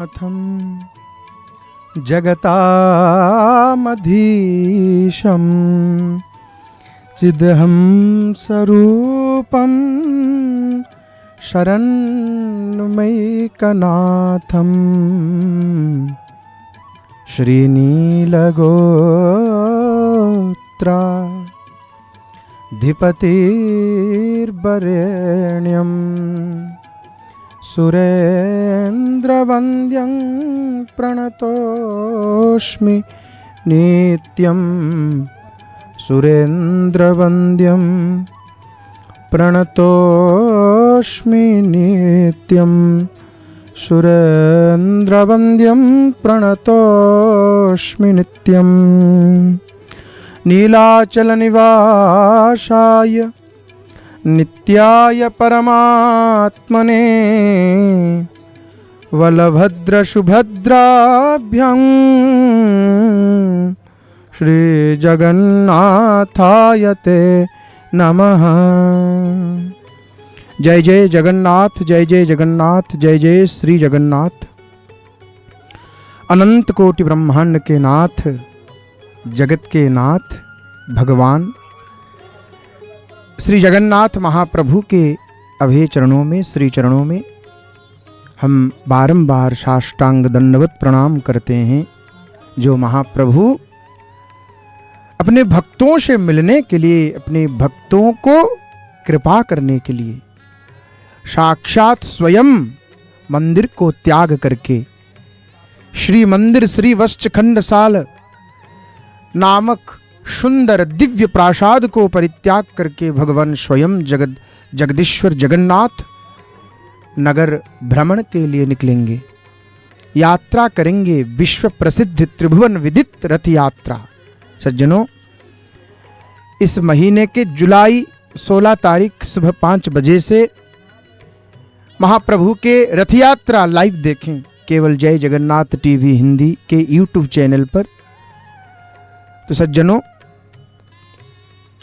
अथम जगतामधीशं चिदहं स्वरूपं शरण्यमैकनाथं श्रीनीलगोत्रा धिपतिर्वरेण्यं सुरेन्द्रवन्द्यं प्रणतोऽस्मि नित्यं सुरेन्द्रवन्द्यं प्रणतोऽस्मि नित्यं सुरेन्द्रवन्द्यं प्रणतोऽस्मि नित्यं नीलाचलनिवासाय नित्याय परमात्मने बलभद्रसुभद्राभ्यां श्रीजगन्नाथाय ते नमः। जय जय जगन्नाथ, जय जय जगन्नाथ, जय जय श्री जगन्नाथ। अनंत कोटि ब्रह्मांड के नाथ, जगत के नाथ भगवान श्री जगन्नाथ महाप्रभु के अभय चरणों में, श्री चरणों में हम बारंबार साष्टांग दंडवत प्रणाम करते हैं। जो महाप्रभु अपने भक्तों से मिलने के लिए, अपने भक्तों को कृपा करने के लिए साक्षात स्वयं मंदिर को त्याग करके श्री मंदिर श्री वत्सखंडसाल नामक सुंदर दिव्य प्रासाद को परित्याग करके भगवान स्वयं जगदीश्वर जगन्नाथ नगर भ्रमण के लिए निकलेंगे, यात्रा करेंगे। विश्व प्रसिद्ध त्रिभुवन विदित रथ यात्रा। सज्जनों, इस महीने के जुलाई 16 तारीख सुबह 5 बजे से महाप्रभु के रथ यात्रा लाइव देखें केवल जय जगन्नाथ टीवी हिंदी के यूट्यूब चैनल पर। तो सज्जनों,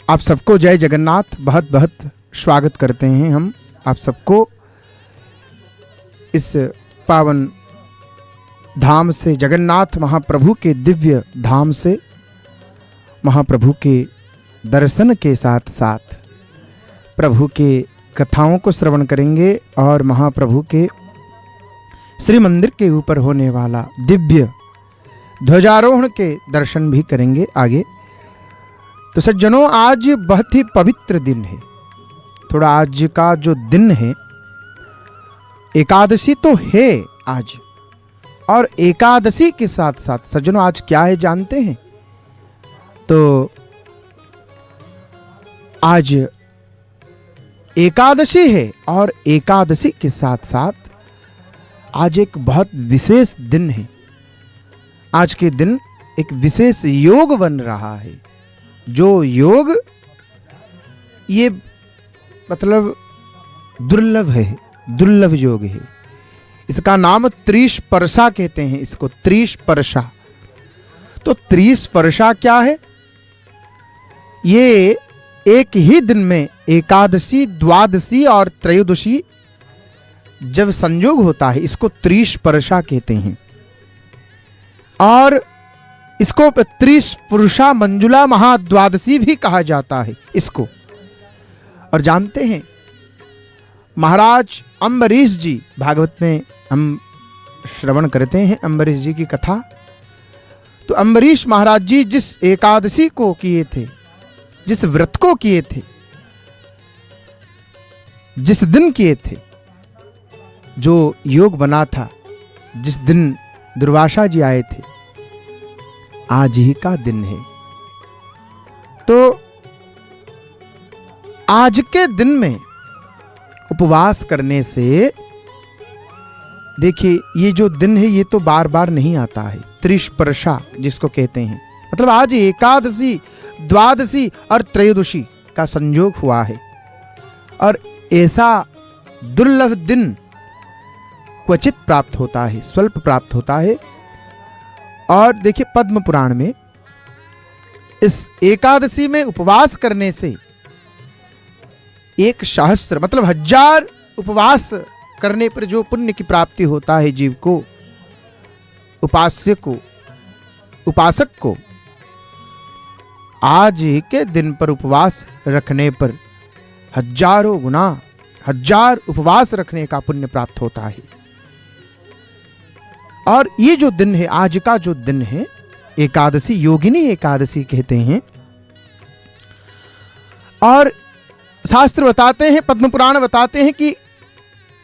आप सबको जय जगन्नाथ, बहुत बहुत स्वागत करते हैं हम आप सबको इस पावन धाम से, जगन्नाथ महाप्रभु के दिव्य धाम से। महाप्रभु के दर्शन के साथ साथ प्रभु के कथाओं को श्रवण करेंगे और महाप्रभु के श्री मंदिर के ऊपर होने वाला दिव्य ध्वजारोहण के दर्शन भी करेंगे आगे। तो सज्जनों, आज बहुत ही पवित्र दिन है। थोड़ा आज का जो दिन है, एकादशी तो है आज, और एकादशी के साथ साथ सज्जनों आज क्या है जानते हैं? तो आज एकादशी है और एकादशी के साथ साथ आज एक बहुत विशेष दिन है। आज के दिन एक विशेष योग बन रहा है। जो योग ये मतलब दुर्लभ है, दुर्लभ योग है। इसका नाम त्रिस्पर्शा कहते हैं, इसको त्रिस्पर्शा। तो त्रिस्पर्शा क्या है? ये एक ही दिन में एकादशी, द्वादशी और त्रयोदशी जब संयोग होता है, इसको त्रिस्पर्शा कहते हैं। और इसको त्रिस्पुरुषा मंजुला महाद्वादशी भी कहा जाता है इसको। और जानते हैं महाराज अम्बरीश जी, भागवत में हम श्रवण करते हैं अम्बरीश जी की कथा। तो अम्बरीश महाराज जी जिस एकादशी को किए थे, जिस व्रत को किए थे, जिस दिन किए थे, जो योग बना था, जिस दिन दुर्वासा जी आए थे, आज ही का दिन है। तो आज के दिन में उपवास करने से, देखिए ये जो दिन है ये तो बार बार नहीं आता है। त्रिस्पर्शा जिसको कहते हैं, मतलब आज एकादशी, द्वादशी और त्रयोदशी का संयोग हुआ है। और ऐसा दुर्लभ दिन क्वचित प्राप्त होता है, स्वल्प प्राप्त होता है। और देखिए पद्म पुराण में इस एकादशी में उपवास करने से 1 सहस्र मतलब 1000 उपवास करने पर जो पुण्य की प्राप्ति होता है जीव को, उपासक को आज के दिन पर उपवास रखने पर हजारों गुना, 1000 उपवास रखने का पुण्य प्राप्त होता है। और ये जो दिन है, आज का जो दिन है एकादशी, योगिनी एकादशी कहते हैं। और शास्त्र बताते हैं, पद्म पुराण बताते हैं कि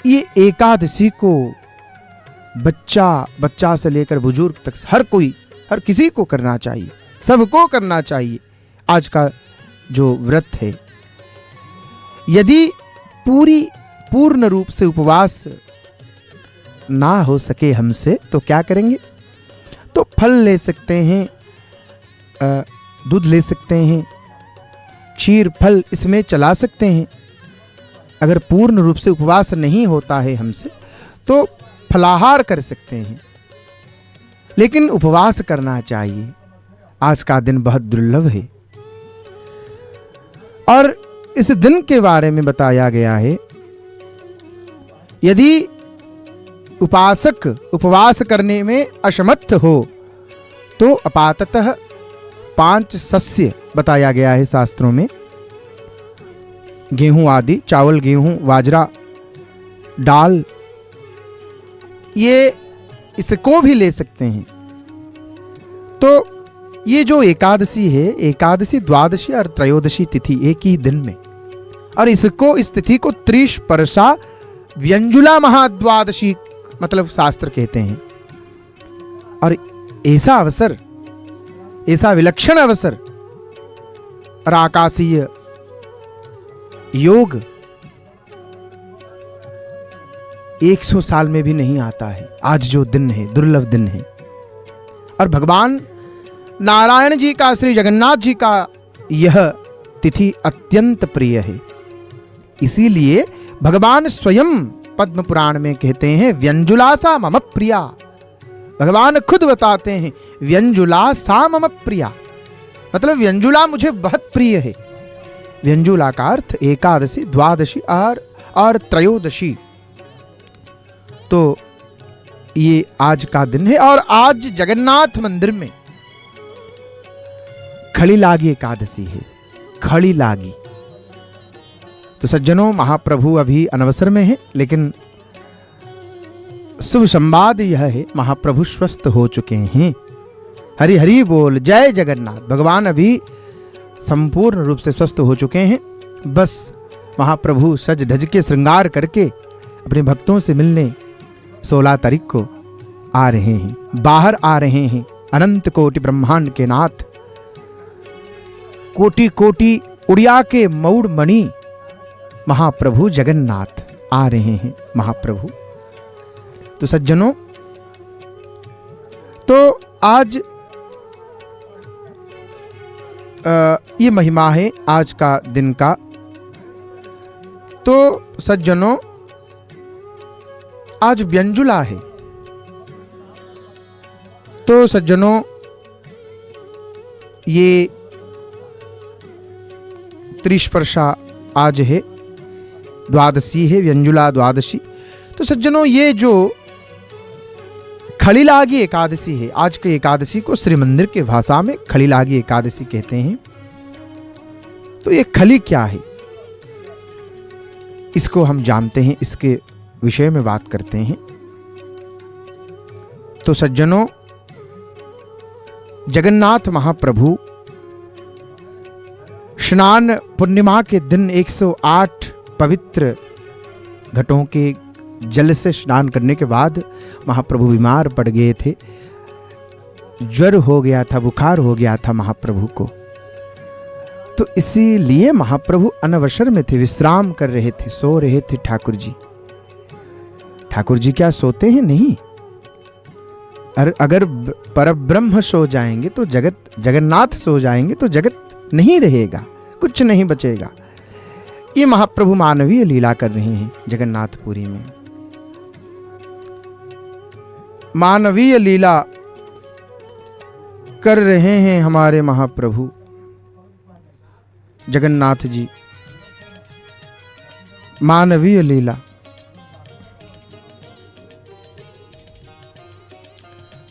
ये एकादशी को बच्चा से लेकर बुजुर्ग तक हर किसी को करना चाहिए, सबको करना चाहिए। आज का जो व्रत है, यदि पूर्ण रूप से उपवास ना हो सके हमसे तो क्या करेंगे? तो फल ले सकते हैं, दूध ले सकते हैं, क्षीर फल इसमें चला सकते हैं। अगर पूर्ण रूप से उपवास नहीं होता है हमसे तो फलाहार कर सकते हैं, लेकिन उपवास करना चाहिए। आज का दिन बहुत दुर्लभ है। और इस दिन के बारे में बताया गया है, यदि उपासक उपवास करने में असमर्थ हो तो अपाततः 5 सस्य बताया गया है शास्त्रों में, गेहूं आदि, चावल, गेहूं, बाजरा, दाल, ये इसको भी ले सकते हैं। तो ये जो एकादशी है, एकादशी, द्वादशी और त्रयोदशी तिथि एक ही दिन में, और इस तिथि को त्रिस्पर्शा व्यंजुला महाद्वादशी मतलब शास्त्र कहते हैं। और ऐसा अवसर, ऐसा विलक्षण अवसर और आकाशीय योग 100 साल में भी नहीं आता है। आज जो दिन है दुर्लभ दिन है। और भगवान नारायण जी का, श्री जगन्नाथ जी का यह तिथि अत्यंत प्रिय है। इसीलिए भगवान स्वयं पद्म पुराण में कहते हैं, व्यंजुला सा मम प्रिया। भगवान खुद बताते हैं, व्यंजुला सा मम प्रिया, मतलब व्यंजुला मुझे बहुत प्रिय है। व्यंजुला का अर्थ एकादशी, द्वादशी और त्रयोदशी। तो ये आज का दिन है। और आज जगन्नाथ मंदिर में खड़ी लागी एकादशी है, खड़ी लागी। तो सज्जनों, महाप्रभु अभी अनवसर में है, लेकिन शुभ संवाद यह है, महाप्रभु स्वस्थ हो चुके हैं। हरि हरि बोल, जय जगन्नाथ। भगवान अभी संपूर्ण रूप से स्वस्थ हो चुके हैं। बस महाप्रभु सज धज के श्रृंगार करके अपने भक्तों से मिलने 16 तारीख को आ रहे हैं, बाहर आ रहे हैं। अनंत कोटि ब्रह्मांड के नाथ, कोटि कोटि उड़िया के मौड़ मणि महाप्रभु जगन्नाथ आ रहे हैं, महाप्रभु। तो सज्जनों, तो आज ये महिमा है आज का दिन का। तो सज्जनों, आज व्यंजुला है। तो सज्जनों, ये त्रिस्पर्शा आज है, द्वादशी है, व्यंजुला द्वादशी। तो सज्जनों, ये जो खड़ी लागी एकादशी है, आज के एकादशी को श्री मंदिर के भाषा में खड़ी लागी एकादशी कहते हैं। तो ये खली क्या है, इसको हम जानते हैं, इसके विषय में बात करते हैं। तो सज्जनों, जगन्नाथ महाप्रभु स्नान पूर्णिमा के दिन 108 पवित्र घटों के जल से स्नान करने के बाद महाप्रभु बीमार पड़ गए थे, ज्वर हो गया था, बुखार हो गया था महाप्रभु को। तो इसीलिए महाप्रभु अनवसर में थे, विश्राम कर रहे थे, सो रहे थे ठाकुर जी। ठाकुर जी क्या सोते हैं? नहीं। अगर परब्रह्म सो जाएंगे तो जगन्नाथ सो जाएंगे तो जगत नहीं रहेगा, कुछ नहीं बचेगा। ये महाप्रभु मानवीय लीला कर रहे हैं जगन्नाथपुरी में, मानवीय लीला कर रहे हैं हमारे महाप्रभु जगन्नाथ जी, मानवीय लीला।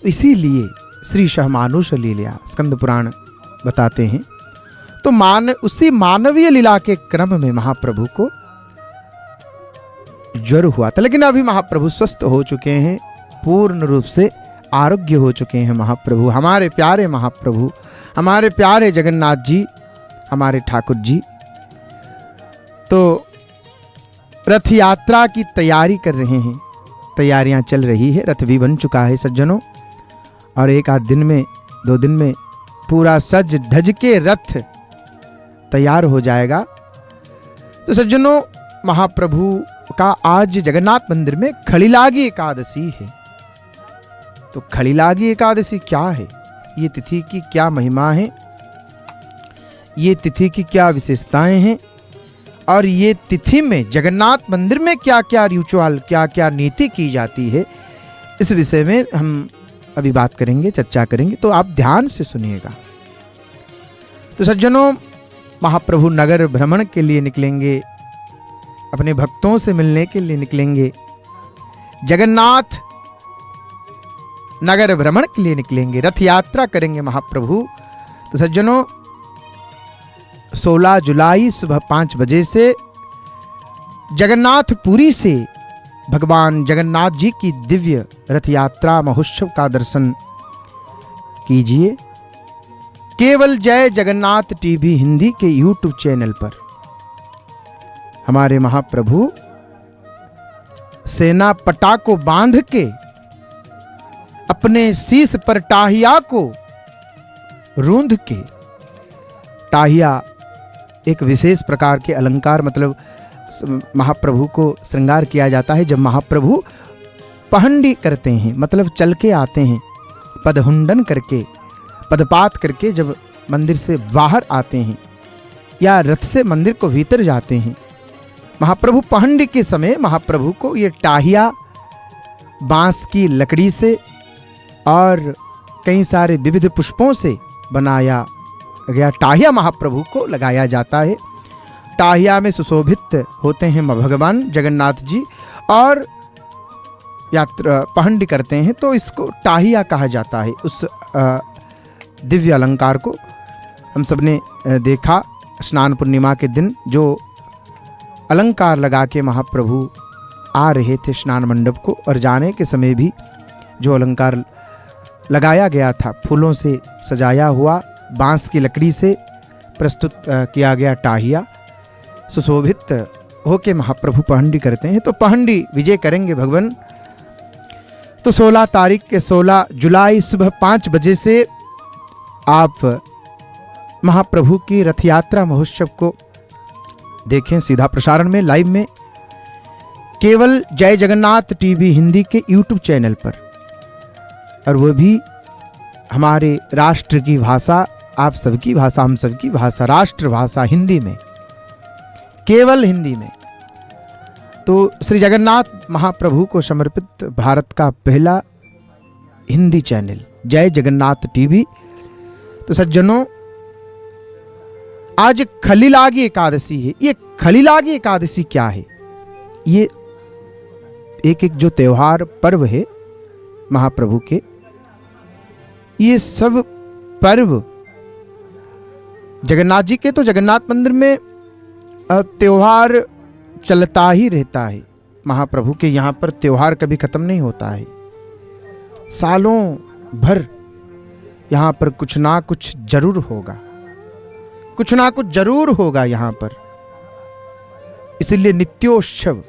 इसीलिए श्री सहमानुष लीला स्कंद पुराण बताते हैं। तो उसी मानवीय लीला के क्रम में महाप्रभु को ज्वर हुआ था, लेकिन अभी महाप्रभु स्वस्थ हो चुके हैं, पूर्ण रूप से आरोग्य हो चुके हैं महाप्रभु, हमारे प्यारे महाप्रभु, हमारे प्यारे जगन्नाथ जी, हमारे ठाकुर जी। तो रथ यात्रा की तैयारी कर रहे हैं, तैयारियां चल रही है, रथ भी बन चुका है सज्जनों, और एक आध दिन में 2 दिन में पूरा सज धज के रथ तैयार हो जाएगा। तो सज्जनों, महाप्रभु का आज जगन्नाथ मंदिर में खड़ीलागी एकादशी है। तो खड़ीलागी एकादशी क्या है, ये तिथि की क्या महिमा है, ये तिथि की क्या विशेषताएं हैं, और ये तिथि में जगन्नाथ मंदिर में क्या क्या रिचुअल, क्या क्या नीति की जाती है, इस विषय में हम अभी बात करेंगे, चर्चा करेंगे। तो आप ध्यान से सुनिएगा। तो सज्जनों, महाप्रभु नगर भ्रमण के लिए निकलेंगे, अपने भक्तों से मिलने के लिए निकलेंगे, जगन्नाथ नगर भ्रमण के लिए निकलेंगे, रथ यात्रा करेंगे महाप्रभु। तो सज्जनों, 16 जुलाई सुबह 5 बजे से जगन्नाथपुरी से भगवान जगन्नाथ जी की दिव्य रथ यात्रा महोत्सव का दर्शन कीजिए, केवल जय जगन्नाथ टीवी हिंदी के यूट्यूब चैनल पर। हमारे महाप्रभु सेना पटा को बांध के अपने शीश पर टाहिया को रूंध के, टाहिया एक विशेष प्रकार के अलंकार, मतलब महाप्रभु को श्रृंगार किया जाता है जब महाप्रभु पहंडी करते हैं, मतलब चल के आते हैं, पदहुंडन करके, पदपात करके जब मंदिर से बाहर आते हैं या रथ से मंदिर को भीतर जाते हैं, महाप्रभु पहंडी के समय महाप्रभु को ये टाहिया बांस की लकड़ी से और कई सारे विविध पुष्पों से बनाया गया टाहिया महाप्रभु को लगाया जाता है। टाहिया में सुशोभित होते हैं भगवान जगन्नाथ जी और यात्रा पहंडी करते हैं, तो इसको टाहिया कहा जाता है। उस दिव्य अलंकार को हम सब ने देखा स्नान पूर्णिमा के दिन, जो अलंकार लगा के महाप्रभु आ रहे थे स्नान मंडप को, और जाने के समय भी जो अलंकार लगाया गया था, फूलों से सजाया हुआ बांस की लकड़ी से प्रस्तुत किया गया टाहिया सुशोभित होके महाप्रभु पहंडी करते हैं। तो पहंडी विजय करेंगे भगवान। तो 16 तारीख के 16 जुलाई सुबह 5 बजे से आप महाप्रभु की रथ यात्रा महोत्सव को देखें सीधा प्रसारण में, लाइव में, केवल जय जगन्नाथ टीवी हिंदी के यूट्यूब चैनल पर, और वो भी हमारे राष्ट्र की भाषा, आप सबकी भाषा, हम सबकी भाषा, राष्ट्र भाषा हिंदी में, केवल हिंदी में। तो श्री जगन्नाथ महाप्रभु को समर्पित भारत का पहला हिंदी चैनल जय जगन्नाथ टीवी। तो सज्जनों, आज खलीलागी एकादशी है। ये खलीलागी एकादशी क्या है? ये एक एक जो त्योहार पर्व है महाप्रभु के, ये सब पर्व जगन्नाथ जी के, तो जगन्नाथ मंदिर में त्योहार चलता ही रहता है। महाप्रभु के यहाँ पर त्योहार कभी खत्म नहीं होता है, सालों भर यहाँ पर कुछ ना कुछ जरूर होगा, कुछ ना कुछ जरूर होगा यहाँ पर। इसलिए नित्योत्सव,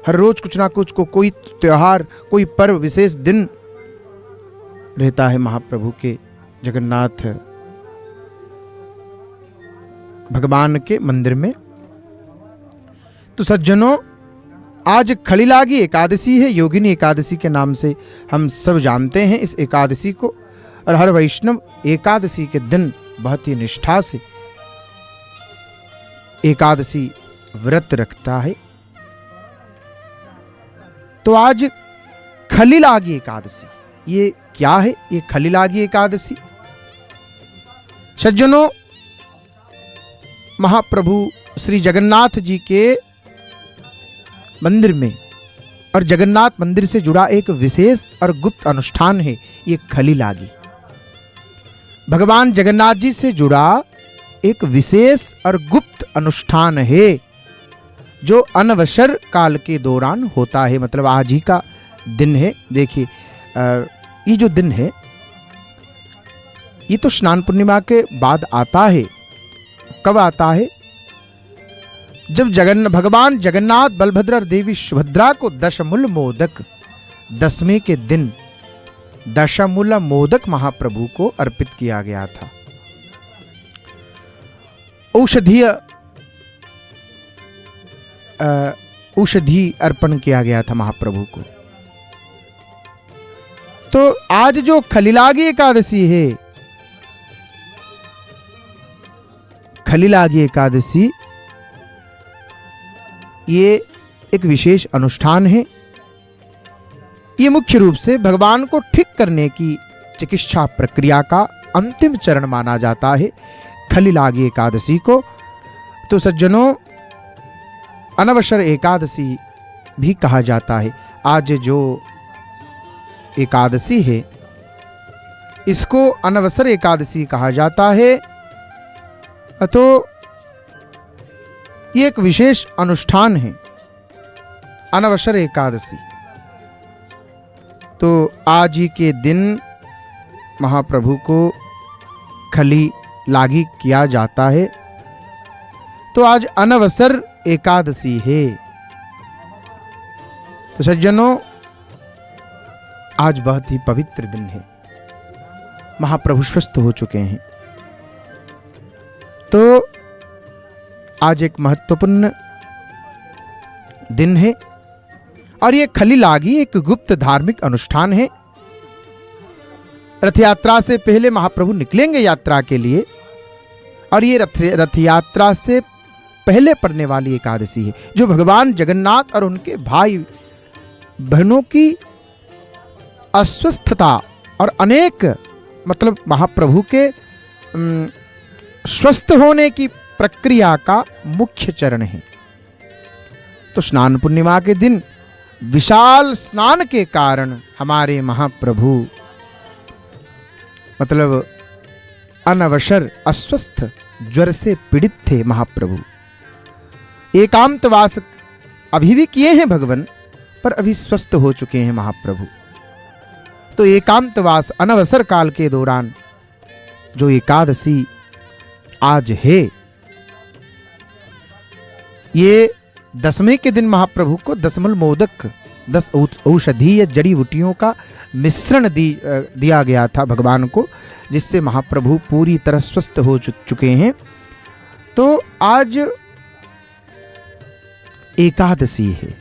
हर रोज कुछ ना कुछ को कोई त्योहार, कोई पर्व, विशेष दिन रहता है महाप्रभु के, जगन्नाथ भगवान के मंदिर में। तो सज्जनों, आज खलीलागी एकादशी है, योगिनी एकादशी के नाम से हम सब जानते हैं इस एकादशी को, और हर वैष्णव एकादशी के दिन बहुत ही निष्ठा से एकादशी व्रत रखता है। तो आज खलीलागी एकादशी, ये क्या है? ये खलीलागी एकादशी सज्जनों, महाप्रभु श्री जगन्नाथ जी के मंदिर में और जगन्नाथ मंदिर से जुड़ा एक विशेष और गुप्त अनुष्ठान है ये खलीलागी। भगवान जगन्नाथ जी से जुड़ा एक विशेष और गुप्त अनुष्ठान है जो अनवसर काल के दौरान होता है। मतलब आज ही का दिन है। देखिए ये जो दिन है ये तो स्नान पूर्णिमा के बाद आता है। कब आता है? जब भगवान जगन्नाथ बलभद्र और देवी सुभद्रा को दशमूल मोदक, दसवें के दिन दशमूल मोदक महाप्रभु को अर्पित किया गया था। औषधि अर्पण किया गया था महाप्रभु को। तो आज जो खलीलागी एकादशी है, खलीलागी एकादशी ये एक विशेष अनुष्ठान है। ये मुख्य रूप से भगवान को ठीक करने की चिकित्सा प्रक्रिया का अंतिम चरण माना जाता है खलीलागी एकादशी को। तो सज्जनों, अनवसर एकादशी भी कहा जाता है। आज जो एकादशी है इसको अनवसर एकादशी कहा जाता है। तो ये एक विशेष अनुष्ठान है अनवसर एकादशी। तो आज ही के दिन महाप्रभु को खलीलागी किया जाता है। तो आज अनवसर एकादशी है। तो सज्जनों, आज बहुत ही पवित्र दिन है। महाप्रभु स्वस्थ हो चुके हैं। तो आज एक महत्वपूर्ण दिन है और ये खलीलागी एक गुप्त धार्मिक अनुष्ठान है। रथ यात्रा से पहले महाप्रभु निकलेंगे यात्रा के लिए और ये रथ यात्रा से पहले पड़ने वाली एकादशी है जो भगवान जगन्नाथ और उनके भाई बहनों की अस्वस्थता और अनेक मतलब महाप्रभु के स्वस्थ होने की प्रक्रिया का मुख्य चरण है। तो स्नान पूर्णिमा के दिन विशाल स्नान के कारण हमारे महाप्रभु मतलब अनवसर अस्वस्थ ज्वर से पीड़ित थे। महाप्रभु एकांतवास अभी भी किए हैं भगवान, पर अभी स्वस्थ हो चुके हैं महाप्रभु। तो एकांतवास अनवसर काल के दौरान जो एकादशी आज है, ये दसवें के दिन महाप्रभु को दशमूल मोदक 10 औषधीय जड़ी बूटियों का मिश्रण दिया गया था भगवान को, जिससे महाप्रभु पूरी तरह स्वस्थ हो चुके हैं। तो आज एकादशी है,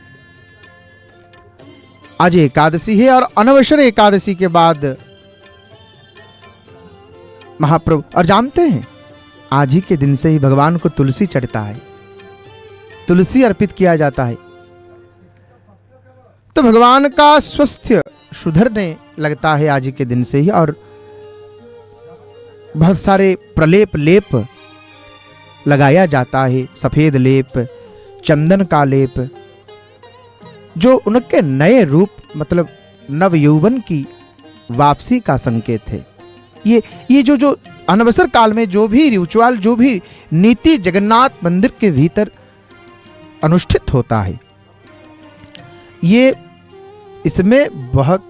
आज एकादशी है और अनवसर एकादशी के बाद महाप्रभु, और जानते हैं आज ही के दिन से ही भगवान को तुलसी चढ़ता है, तुलसी अर्पित किया जाता है। तो भगवान का स्वास्थ्य सुधरने लगता है आज ही के दिन से ही। और बहुत सारे प्रलेप लेप लगाया जाता है, सफेद लेप, चंदन का लेप, जो उनके नए रूप मतलब नव यौवन की वापसी का संकेत है। ये जो अनवसर काल में जो भी रिचुअल, जो भी नीति जगन्नाथ मंदिर के भीतर अनुष्ठित होता है, ये इसमें बहुत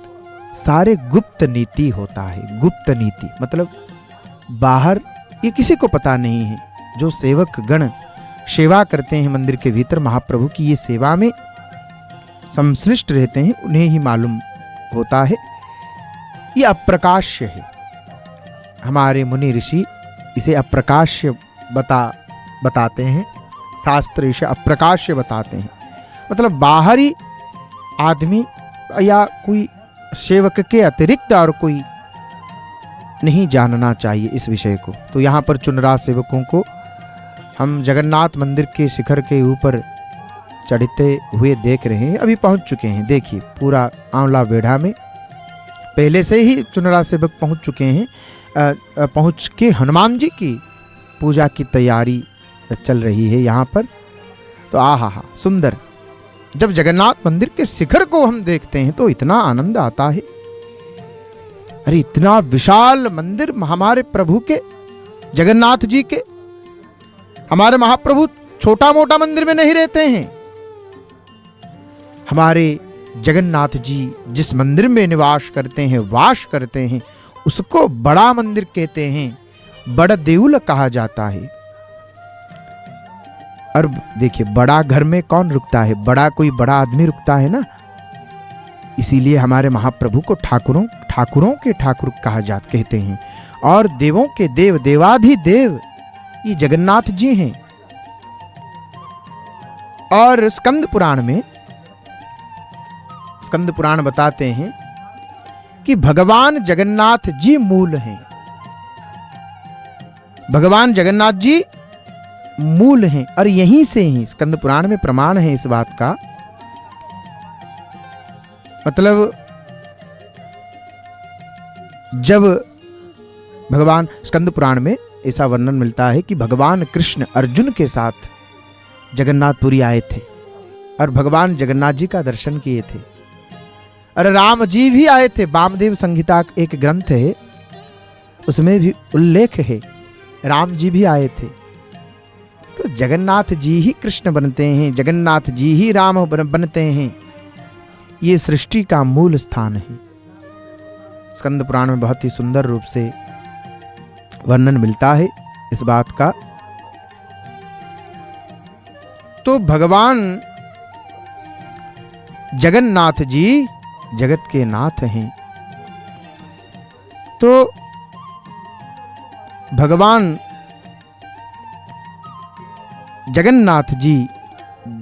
सारे गुप्त नीति होता है। गुप्त नीति मतलब बाहर ये किसी को पता नहीं है। जो सेवक गण सेवा करते हैं मंदिर के भीतर महाप्रभु की, ये सेवा में संश्लिष्ट रहते हैं, उन्हें ही मालूम होता है। ये अप्रकाश्य है। हमारे मुनि ऋषि इसे अप्रकाश्य बताते हैं, शास्त्र इसे अप्रकाश्य बताते हैं। मतलब बाहरी आदमी या कोई सेवक के अतिरिक्त और कोई नहीं जानना चाहिए इस विषय को। तो यहाँ पर चुनरा सेवकों को हम जगन्नाथ मंदिर के शिखर के ऊपर चढ़ते हुए देख रहे हैं। अभी पहुंच चुके हैं। देखिए पूरा आंवला बेढ़ा में पहले से ही चुनरा सेवक पहुंच चुके हैं। पहुंच के हनुमान जी की पूजा की तैयारी चल रही है यहाँ पर। तो आहा सुंदर जब जगन्नाथ मंदिर के शिखर को हम देखते हैं तो इतना आनंद आता है। अरे इतना विशाल मंदिर हमारे प्रभु के, जगन्नाथ जी के। हमारे महाप्रभु छोटा मोटा मंदिर में नहीं रहते हैं। हमारे जगन्नाथ जी जिस मंदिर में निवास करते हैं, वास करते हैं, उसको बड़ा मंदिर कहते हैं, बड़ा देउल कहा जाता है। और देखिए, बड़ा घर में कौन रुकता है? बड़ा कोई बड़ा आदमी रुकता है ना। इसीलिए हमारे महाप्रभु को ठाकुरों के ठाकुर कहते हैं। और देवों के देव, देवाधिदेव ये जगन्नाथ जी हैं। और स्कंद पुराण बताते हैं कि भगवान जगन्नाथ जी मूल हैं। भगवान जगन्नाथ जी मूल हैं और यहीं से ही स्कंद पुराण में प्रमाण है इस बात का। मतलब जब भगवान, स्कंद पुराण में ऐसा वर्णन मिलता है कि भगवान कृष्ण अर्जुन के साथ जगन्नाथपुरी आए थे और भगवान जगन्नाथ जी का दर्शन किए थे। और राम जी भी आए थे। वामदेव संहिता एक ग्रंथ है, उसमें भी उल्लेख है, राम जी भी आए थे। तो जगन्नाथ जी ही कृष्ण बनते हैं, जगन्नाथ जी ही राम बनते हैं। ये सृष्टि का मूल स्थान है। स्कंद पुराण में बहुत ही सुंदर रूप से वर्णन मिलता है इस बात का। तो भगवान जगन्नाथ जी जगत के नाथ हैं। तो भगवान जगन्नाथ जी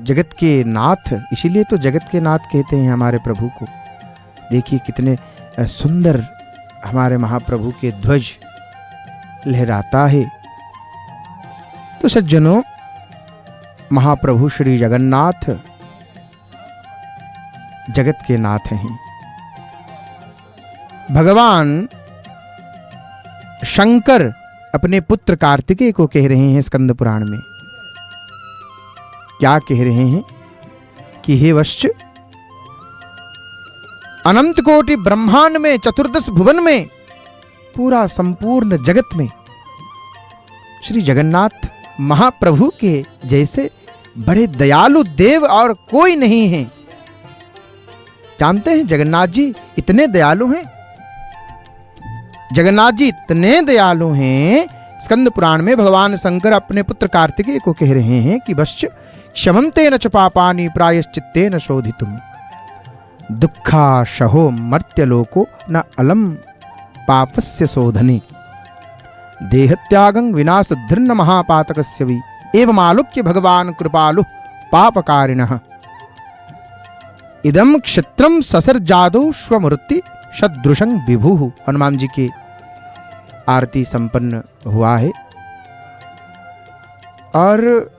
जगत के नाथ, इसीलिए तो जगत के नाथ कहते हैं हमारे प्रभु को। देखिए कितने सुंदर हमारे महाप्रभु के ध्वज लहराता है। तो सज्जनों, महाप्रभु श्री जगन्नाथ जगत के नाथ हैं। भगवान शंकर अपने पुत्र कार्तिकेय को कह रहे हैं स्कंद पुराण में। क्या कह रहे हैं कि हे वश्च, अनंत कोटि ब्रह्मांड में, चतुर्दश भुवन में, पूरा संपूर्ण जगत में श्री जगन्नाथ महाप्रभु के जैसे बड़े दयालु देव और कोई नहीं है। जानते हैं जगन्नाथ जी इतने दयालु हैं। जगन्नाथ जी इतने दयालु हैं, स्कंद पुराण में भगवान शंकर अपने पुत्र कार्तिकेय को कह रहे हैं कि वश्च क्षमन्तेन च पापानि प्रायश्चित्तेन शोधितुम दुःखाशहो मर्त्यलोको न अलम पापस्य शोधने देहत्यागं विनाशधृन्न महापातकस्य वि एवमालोक्य भगवान कृपालु पापकारिणः इदम क्षत्रम ससर्जादो स्वमूर्ति सदृशं विभुः। हनुमान जी की आरती संपन्न हुआ है। और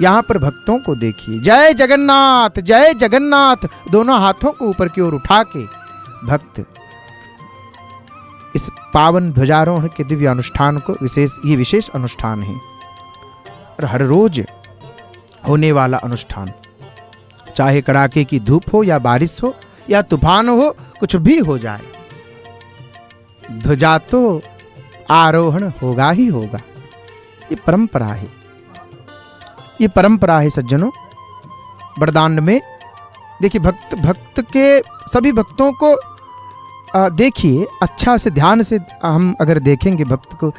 यहां पर भक्तों को देखिए, जय जगन्नाथ जय जगन्नाथ, दोनों हाथों को ऊपर की ओर उठा के भक्त इस पावन ध्वजारोहण के दिव्य अनुष्ठान को ये विशेष अनुष्ठान है और हर रोज होने वाला अनुष्ठान, चाहे कड़ाके की धूप हो या बारिश हो या तूफान हो, कुछ भी हो जाए, ध्वजा तो आरोहण होगा ही होगा। ये परंपरा है, ये परंपरा है सज्जनों। बरदान में देखिए, भक्त के सभी भक्तों को देखिए, अच्छा से ध्यान से हम अगर देखेंगे भक्तों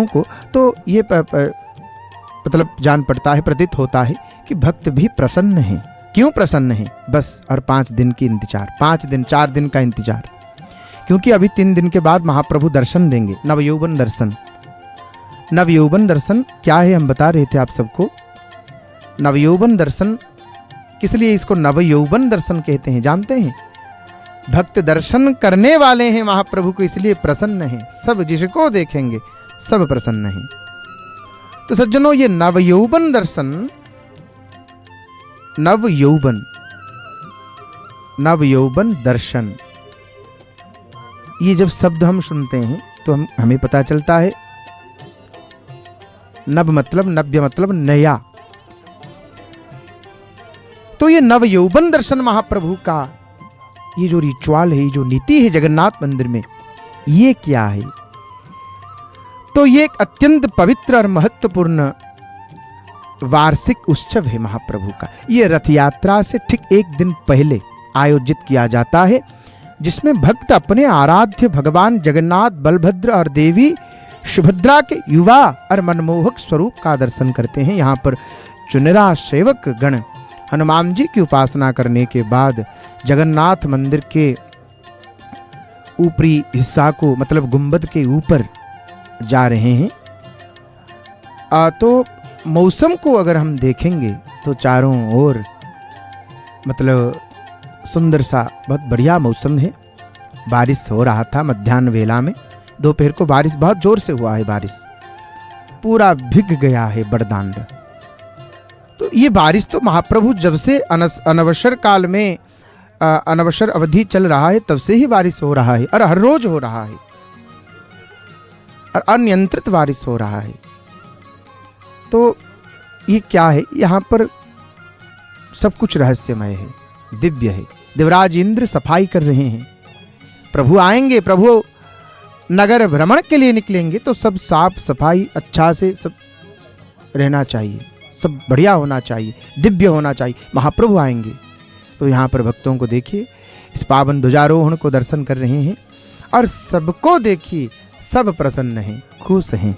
को तो ये मतलब जान पड़ता है, प्रतीत होता है कि भक्त भी प्रसन्न हैं। क्यों प्रसन्न हैं? बस और 5 दिन की इंतजार, 5 दिन 4 दिन का इंतजार, क्योंकि अभी 3 दिन के बाद महाप्रभु दर्शन देंगे, नवयौवन दर्शन। नवयौवन दर्शन क्या है हम बता रहे थे आप सबको। नवयौवन दर्शन किस लिए इसको नवयौवन दर्शन कहते हैं जानते हैं? भक्त दर्शन करने वाले हैं महाप्रभु को, इसलिए प्रसन्न हैं। सब जिसको देखेंगे सब प्रसन्न हैं। तो सज्जनों, ये नवयौवन दर्शन, नवयौवन दर्शन, ये जब शब्द हम सुनते हैं तो हमें पता चलता है नव मतलब, नव्य मतलब नया, तो ये नव यौवन दर्शन महाप्रभु का ये जो रिचुअल है, ये जो नीति है जगन्नाथ मंदिर में, ये क्या है? तो ये एक अत्यंत पवित्र और महत्वपूर्ण वार्षिक उत्सव है महाप्रभु का। ये रथ यात्रा से ठीक एक दिन पहले आयोजित किया जाता है, जिसमें भक्त अपने आराध्य भगवान जगन्नाथ, बलभद्र और देवी सुभद्रा के युवा और मनमोहक स्वरूप का दर्शन करते हैं। यहाँ पर चुनिरा सेवक गण हनुमान जी की उपासना करने के बाद जगन्नाथ मंदिर के ऊपरी हिस्सा को, मतलब गुंबद के ऊपर जा रहे हैं। तो मौसम को अगर हम देखेंगे तो चारों ओर मतलब सुंदर सा बहुत बढ़िया मौसम है। बारिश हो रहा था मध्याह्न वेला में, दोपहर को बारिश बहुत जोर से हुआ है, बारिश पूरा भीग गया है बड़दांड। तो ये बारिश तो महाप्रभु जब से अनवसर काल में अनवसर अवधि चल रहा है तब से ही बारिश हो रहा है, और हर रोज हो रहा है, और अनियंत्रित बारिश हो रहा है। तो ये क्या है? यहाँ पर सब कुछ रहस्यमय है, दिव्य है। देवराज इंद्र सफाई कर रहे हैं। प्रभु आएंगे, प्रभु नगर भ्रमण के लिए निकलेंगे तो सब साफ सफाई अच्छा से सब रहना चाहिए, सब बढ़िया होना चाहिए, दिव्य होना चाहिए। महाप्रभु आएंगे तो यहाँ पर भक्तों को देखिए, इस पावन ध्वजारोहण को दर्शन कर रहे हैं, और सबको देखिए, सब प्रसन्न हैं, खुश हैं,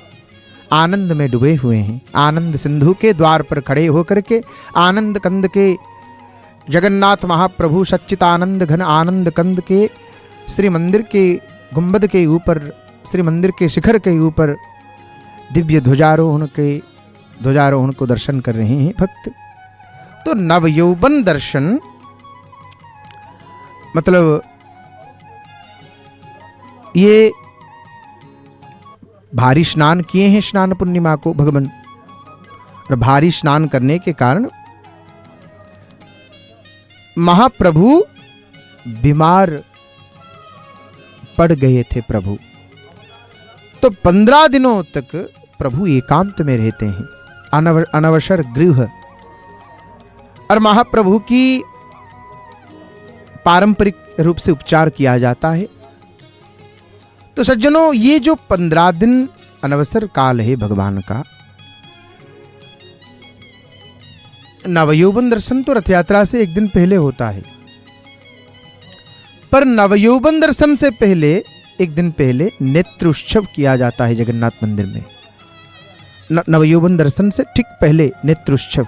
आनंद में डूबे हुए हैं। आनंद सिंधु के द्वार पर खड़े होकर के आनंद कंद के जगन्नाथ महाप्रभु सच्चिदानंद घन आनंद कंद के श्री मंदिर के गुंबद के ऊपर, श्री मंदिर के शिखर के ऊपर दिव्य ध्वजारोहण को दर्शन कर रहे हैं भक्त। तो नवयौवन दर्शन मतलब ये भारी स्नान किए हैं स्नान पूर्णिमा को भगवान, और भारी स्नान करने के कारण महाप्रभु बीमार पड़ गए थे प्रभु। तो 15 दिनों तक प्रभु एकांत में रहते हैं, अनवसर गृह, और महाप्रभु की पारंपरिक रूप से उपचार किया जाता है। तो सज्जनों, ये जो 15 दिन अनवसर काल है भगवान का, नवयौवन दर्शन तो रथ यात्रा से एक दिन पहले होता है, पर नवयौवन दर्शन से पहले एक दिन पहले नेत्र उत्सव किया जाता है जगन्नाथ मंदिर में। नवयौवन दर्शन से ठीक पहले नेत्र उत्सव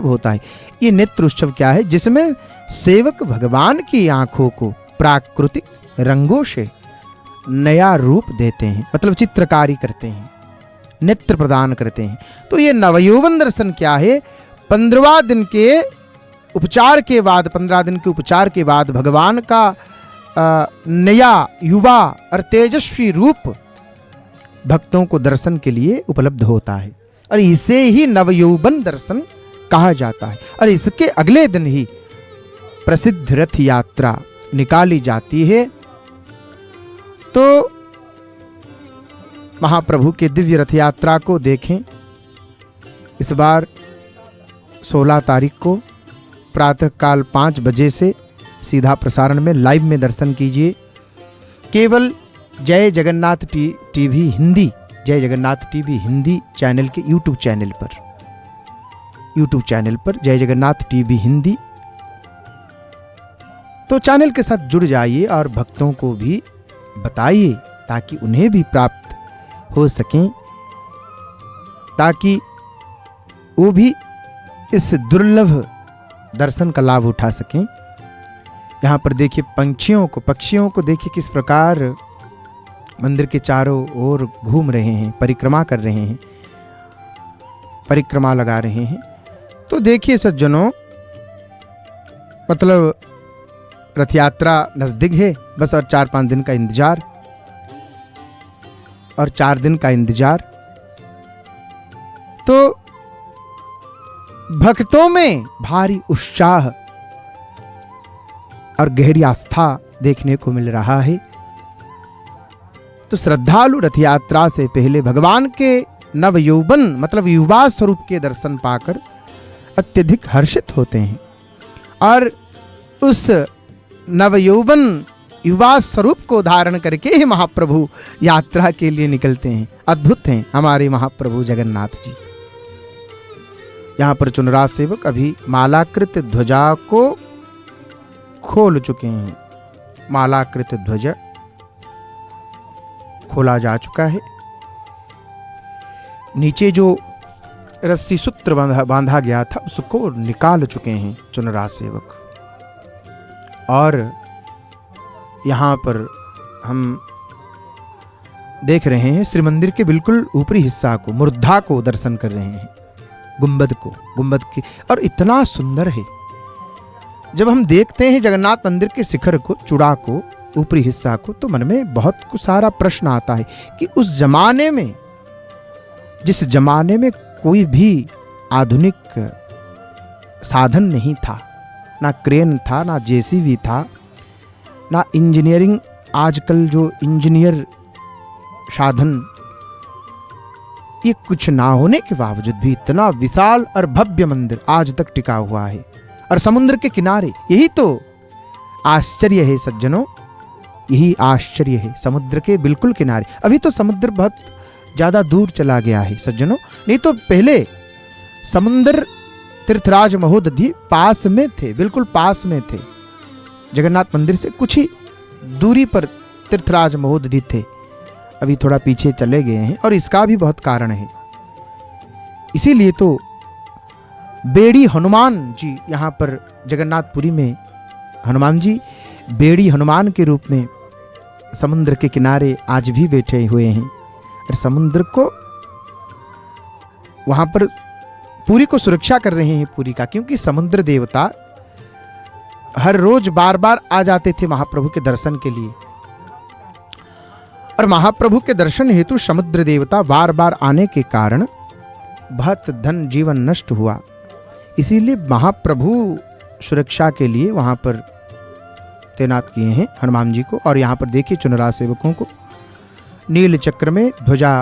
होता है। ये नेत्र उत्सव क्या है? जिसमें सेवक भगवान की आंखों को प्राकृतिक रंगों से नया रूप देते हैं, मतलब चित्रकारी करते हैं, नेत्र प्रदान करते हैं। तो ये नवयौवन दर्शन क्या है? 15 दिन के उपचार के बाद, 15 दिन के उपचार के बाद भगवान का नया युवा और तेजस्वी रूप भक्तों को दर्शन के लिए उपलब्ध होता है, और इसे ही नवयौवन दर्शन कहा जाता है। और इसके अगले दिन ही प्रसिद्ध रथ यात्रा निकाली जाती है। तो महाप्रभु के दिव्य रथ यात्रा को देखें। इस बार 16 तारीख को प्रातःकाल 5 बजे से सीधा प्रसारण में लाइव में दर्शन कीजिए। केवल जय जगन्नाथ टीवी हिंदी, जय जगन्नाथ टीवी हिंदी चैनल के यूट्यूब चैनल पर जय जगन्नाथ टीवी हिंदी, तो चैनल के साथ जुड़ जाइए और भक्तों को भी बताइए ताकि उन्हें भी प्राप्त हो सकें, ताकि वो भी इस दुर्लभ दर्शन का लाभ उठा सकें। यहाँ पर देखिए पक्षियों को देखिए किस प्रकार मंदिर के चारों ओर घूम रहे हैं, परिक्रमा कर रहे हैं, परिक्रमा लगा रहे हैं। तो देखिए सज्जनों, मतलब रथ यात्रा नजदीक है, बस और 4-5 दिन का इंतजार, और 4 दिन का इंतजार। तो भक्तों में भारी उत्साह और गहरी आस्था देखने को मिल रहा है। तो श्रद्धालु रथ यात्रा से पहले भगवान के नव यौवन मतलब युवा स्वरूप के दर्शन पाकर अत्यधिक हर्षित होते हैं, और उस नवयौवन युवा स्वरूप को धारण करके ही महाप्रभु यात्रा के लिए निकलते हैं। अद्भुत हैं हमारे महाप्रभु जगन्नाथ जी। यहाँ पर चुनरा सेवक अभी मालाकृत ध्वजा को खोल चुके हैं। मालाकृत ध्वजा खोला जा चुका है। नीचे जो रस्सी सूत्र बांधा गया था उसको निकाल चुके हैं चुनरा सेवक। और यहाँ पर हम देख रहे हैं श्री मंदिर के बिल्कुल ऊपरी हिस्सा को, मूर्धा को दर्शन कर रहे हैं, गुंबद को, गुंबद की। और इतना सुंदर है। जब हम देखते हैं जगन्नाथ मंदिर के शिखर को, चूड़ा को, ऊपरी हिस्सा को, तो मन में बहुत कुछ सारा प्रश्न आता है कि उस जमाने में, जिस जमाने में कोई भी आधुनिक साधन नहीं था, ना क्रेन था, ना जेसीबी था, ना इंजीनियरिंग, आजकल जो इंजीनियर साधन, ये कुछ ना होने के बावजूद भी इतना विशाल और भव्य मंदिर आज तक टिका हुआ है। और समुद्र के किनारे, यही तो आश्चर्य है सज्जनों, यही आश्चर्य है। समुद्र के बिल्कुल किनारे। अभी तो समुद्र बहुत ज्यादा दूर चला गया है सज्जनों, नहीं तो पहले समुद्र तीर्थराज महोदधि पास में थे, बिल्कुल पास में थे। जगन्नाथ मंदिर से कुछ ही दूरी पर तीर्थराज महोदधि थे। अभी थोड़ा पीछे चले गए हैं और इसका भी बहुत कारण है। इसीलिए तो बेड़ी हनुमान जी यहाँ पर जगन्नाथपुरी में, हनुमान जी बेड़ी हनुमान के रूप में समुद्र के किनारे आज भी बैठे हुए हैं। और समुद्र को वहां पर पुरी को सुरक्षा कर रहे हैं, पुरी का, क्योंकि समुद्र देवता हर रोज बार बार आ जाते थे महाप्रभु के दर्शन के लिए। और महाप्रभु के दर्शन हेतु समुद्र देवता बार बार आने के कारण बहुत धन जीवन नष्ट हुआ। इसीलिए महाप्रभु सुरक्षा के लिए वहां पर तैनात किए हैं हनुमान जी को। और यहाँ पर देखिए चुनरा सेवकों को नील चक्र में ध्वजा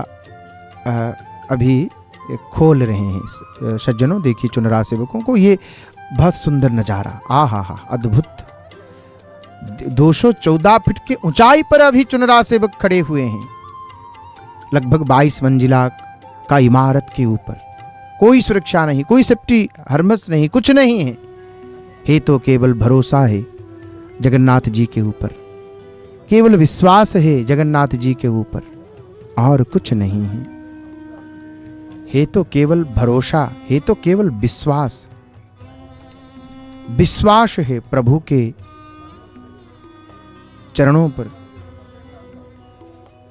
अभी खोल रहे हैं सज्जनों। देखिए चुनरा सेवकों को, ये बहुत सुंदर नजारा, आ हा हा, अद्भुत। 214 फीट के ऊंचाई पर अभी चुनरा सेवक खड़े हुए हैं, लगभग 22 मंजिला का इमारत के ऊपर। कोई सुरक्षा नहीं, कोई सेफ्टी हरमस नहीं, कुछ नहीं है। हे तो केवल भरोसा है जगन्नाथ जी के ऊपर, केवल विश्वास है जगन्नाथ जी के ऊपर, और कुछ नहीं है। हे तो केवल भरोसा, हे तो केवल विश्वास, विश्वास है प्रभु के चरणों पर,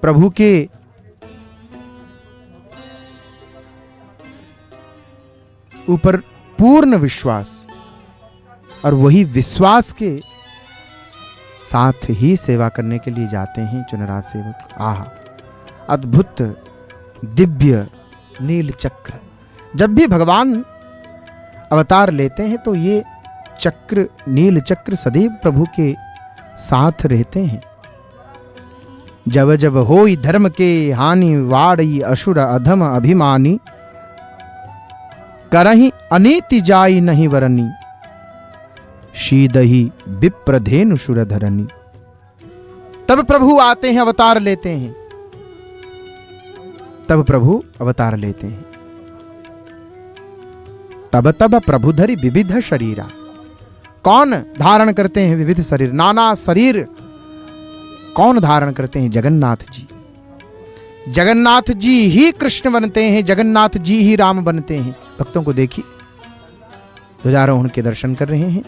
प्रभु के ऊपर पूर्ण विश्वास। और वही विश्वास के साथ ही सेवा करने के लिए जाते हैं चुनरा सेवक। आहा, अद्भुत दिव्य नील चक्र। जब भी भगवान अवतार लेते हैं तो ये चक्र, नील चक्र सदैव प्रभु के साथ रहते हैं। जब जब होई धर्म के हानि, वाड़ी असुर अधम अभिमानी, करही अनीति जाई नहीं वरनी, शीदही विप्रधेनु सुरधरनी। तब प्रभु आते हैं, अवतार लेते हैं, तब प्रभु अवतार लेते हैं। तब तब प्रभु धरि विविध शरीरा। कौन धारण करते हैं विविध शरीर, नाना शरीर कौन धारण करते हैं? जगन्नाथ जी। जगन्नाथ जी ही कृष्ण बनते हैं, जगन्नाथ जी ही राम बनते हैं। भक्तों को देखिए ध्वजारोहण के दर्शन कर रहे हैं,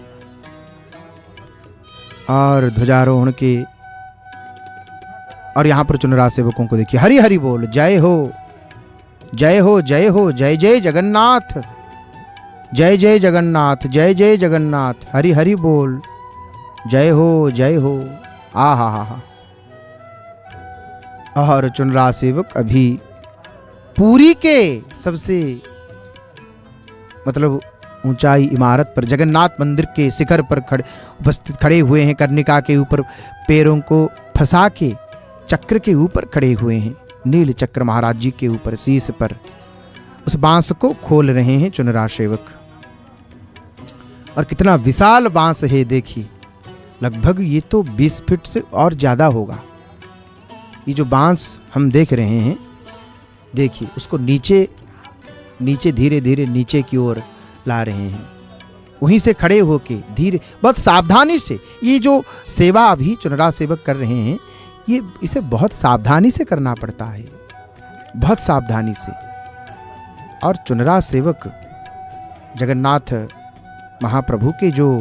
और ध्वजारोहण के, और यहां पर चुनरा सेवकों को देखिए, हरि हरि बोल, जय हो जय हो जय हो, जय जय जगन्नाथ, जय जय जगन्नाथ, जय जय जगन्नाथ, हरि हरि बोल, जय हो जय हो। आ हा हा हा। और चुनरा सेवक अभी पुरी के सबसे मतलब ऊंचाई इमारत पर, जगन्नाथ मंदिर के शिखर पर उपस्थित खड़े हुए हैं। कर्णिका के ऊपर पैरों को फंसा के चक्र के ऊपर खड़े हुए हैं, नील चक्र महाराज जी के ऊपर शीश पर। उस बांस को खोल रहे हैं चुनरा सेवक। और कितना विशाल बांस है, देखिए लगभग ये तो 20 फीट से और ज़्यादा होगा। ये जो बांस हम देख रहे हैं, देखिए उसको नीचे नीचे धीरे धीरे नीचे की ओर ला रहे हैं। वहीं से खड़े होके धीरे बहुत सावधानी से, ये जो सेवा अभी चुनरा सेवक कर रहे हैं, ये इसे बहुत सावधानी से करना पड़ता है, बहुत सावधानी से। और चुनरा सेवक जगन्नाथ महाप्रभु के जो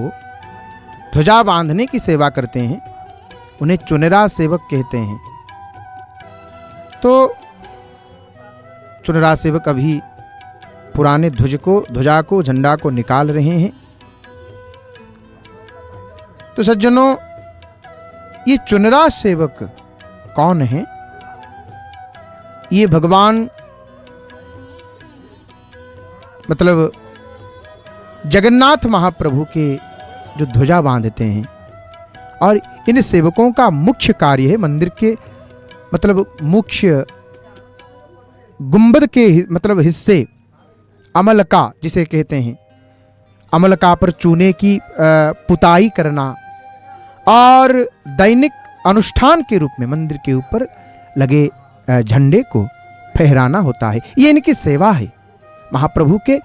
ध्वजा बांधने की सेवा करते हैं, उन्हें चुनरा सेवक कहते हैं। तो चुनरा सेवक अभी पुराने ध्वजा को झंडा को निकाल रहे हैं। तो सज्जनों, ये चुनरा सेवक कौन है? ये भगवान मतलब जगन्नाथ महाप्रभु के जो ध्वजा बांधते हैं, और इन सेवकों का मुख्य कार्य है मंदिर के मतलब मुख्य गुंबद के मतलब हिस्से अमलका जिसे कहते हैं, अमलका पर चूने की पुताई करना और दैनिक अनुष्ठान के रूप में मंदिर के ऊपर लगे झंडे को फहराना होता है। ये इनकी सेवा है। महाप्रभु के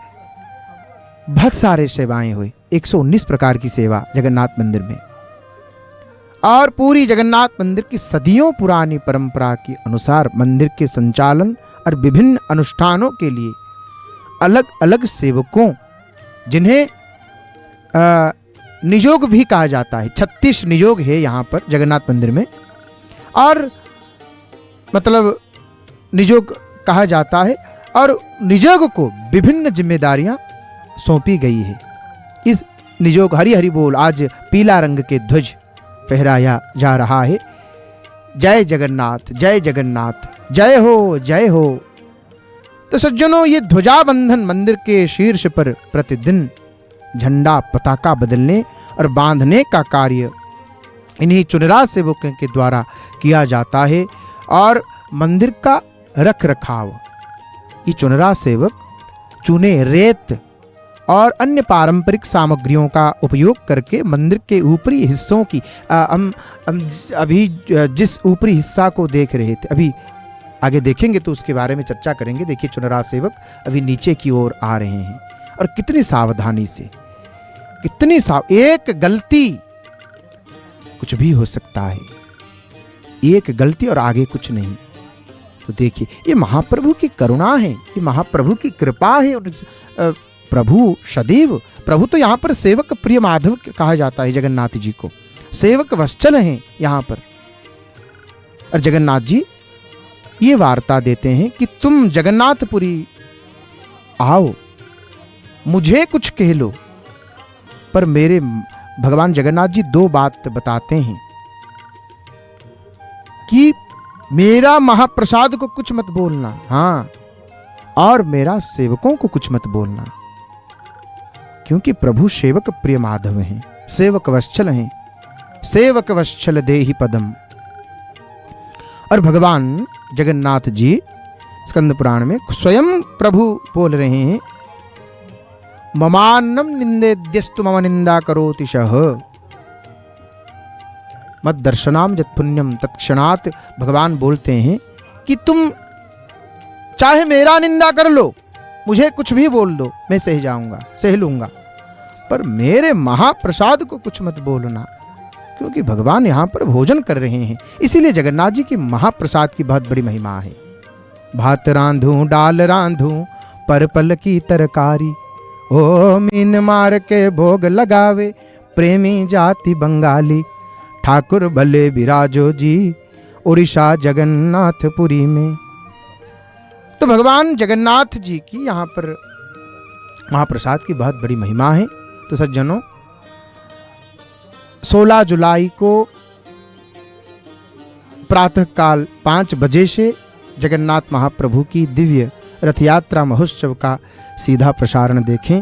बहुत सारे सेवाएं हुई, 119 प्रकार की सेवा जगन्नाथ मंदिर में। और पूरी जगन्नाथ मंदिर की सदियों पुरानी परंपरा के अनुसार मंदिर के संचालन और विभिन्न अनुष्ठानों के लिए अलग अलग सेवकों, जिन्हें नियोग भी कहा जाता है, 36 नियोग है यहाँ पर जगन्नाथ मंदिर में, और मतलब नियोग कहा जाता है, और नियोग को विभिन्न जिम्मेदारियां सौंपी गई है। इस नियोग हरि हरि बोल आज पीला रंग के ध्वज फहराया जा रहा है। जय जगन्नाथ, जय जगन्नाथ, जय हो, जय हो। तो सज्जनों, ये ध्वजाबंधन मंदिर के शीर्ष पर प्रतिदिन झंडा पताका बदलने और बांधने का कार्य इन्हीं चुनरा सेवकों के द्वारा किया जाता है। और मंदिर का रख रखाव ये चुनरा सेवक चूने, रेत और अन्य पारंपरिक सामग्रियों का उपयोग करके मंदिर के ऊपरी हिस्सों की हम अभी जिस ऊपरी हिस्सा को देख रहे थे, अभी आगे देखेंगे तो उसके बारे में चर्चा करेंगे। देखिए चुनरा सेवक अभी नीचे की ओर आ रहे हैं और कितनी सावधानी से, एक गलती कुछ भी हो सकता है, एक गलती और आगे कुछ नहीं। तो देखिए ये महाप्रभु की करुणा है, ये महाप्रभु की कृपा है। और प्रभु सदैव, प्रभु तो यहाँ पर सेवक प्रिय माधव कहा जाता है जगन्नाथ जी को, सेवक वत्सल हैं यहाँ पर। और जगन्नाथ जी ये वार्ता देते हैं कि तुम जगन्नाथपुरी आओ, मुझे कुछ कह लो। पर मेरे भगवान जगन्नाथ जी दो बात बताते हैं कि मेरा महाप्रसाद को कुछ मत बोलना, हाँ, और मेरा सेवकों को कुछ मत बोलना, क्योंकि प्रभु सेवक प्रिय माधव हैं, सेवक वत्सल हैं, सेवक वत्सल देहि पदम। और भगवान जगन्नाथ जी स्कंद पुराण में स्वयं प्रभु बोल रहे हैं, ममान्नम निंदेद्यस्तु मम निंदा करोति शः मद दर्शनाम जत पुण्यम तत्क्षणात्। भगवान बोलते हैं कि तुम चाहे मेरा निंदा कर लो, मुझे कुछ भी बोल दो, मैं सह जाऊंगा, सह लूंगा, पर मेरे महाप्रसाद को कुछ मत बोलना, क्योंकि भगवान यहाँ पर भोजन कर रहे हैं। इसीलिए जगन्नाथ जी की महाप्रसाद की बहुत बड़ी महिमा है। भात रांधूं डाल रांधूं पर पल की तरकारी, ओ मीन मार के भोग लगावे प्रेमी जाति बंगाली, ठाकुर भले बिराजो जी उड़ीसा जगन्नाथपुरी में। तो भगवान जगन्नाथ जी की यहाँ पर महाप्रसाद की बहुत बड़ी महिमा है। तो सज्जनों, 16 जुलाई को प्रातःकाल 5 बजे से जगन्नाथ महाप्रभु की दिव्य रथ यात्रा महोत्सव का सीधा प्रसारण देखें।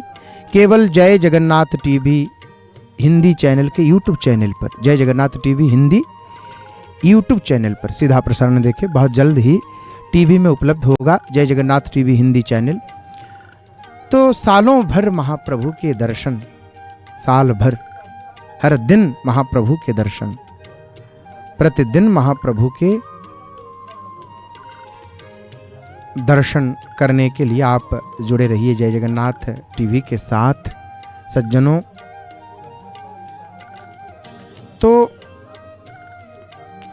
केवल जय जगन्नाथ टीवी हिंदी चैनल के यूट्यूब चैनल पर, जय Jagannath TV Hindi YouTube channel पर सीधा प्रसारण देखें। बहुत जल्द ही टीवी में उपलब्ध होगा जय जगन्नाथ टीवी हिंदी चैनल। तो सालों भर महाप्रभु के दर्शन साल भर हर दिन महाप्रभु के दर्शन, प्रतिदिन महाप्रभु के दर्शन करने के लिए आप जुड़े रहिए जय जगन्नाथ टीवी के साथ सज्जनों। तो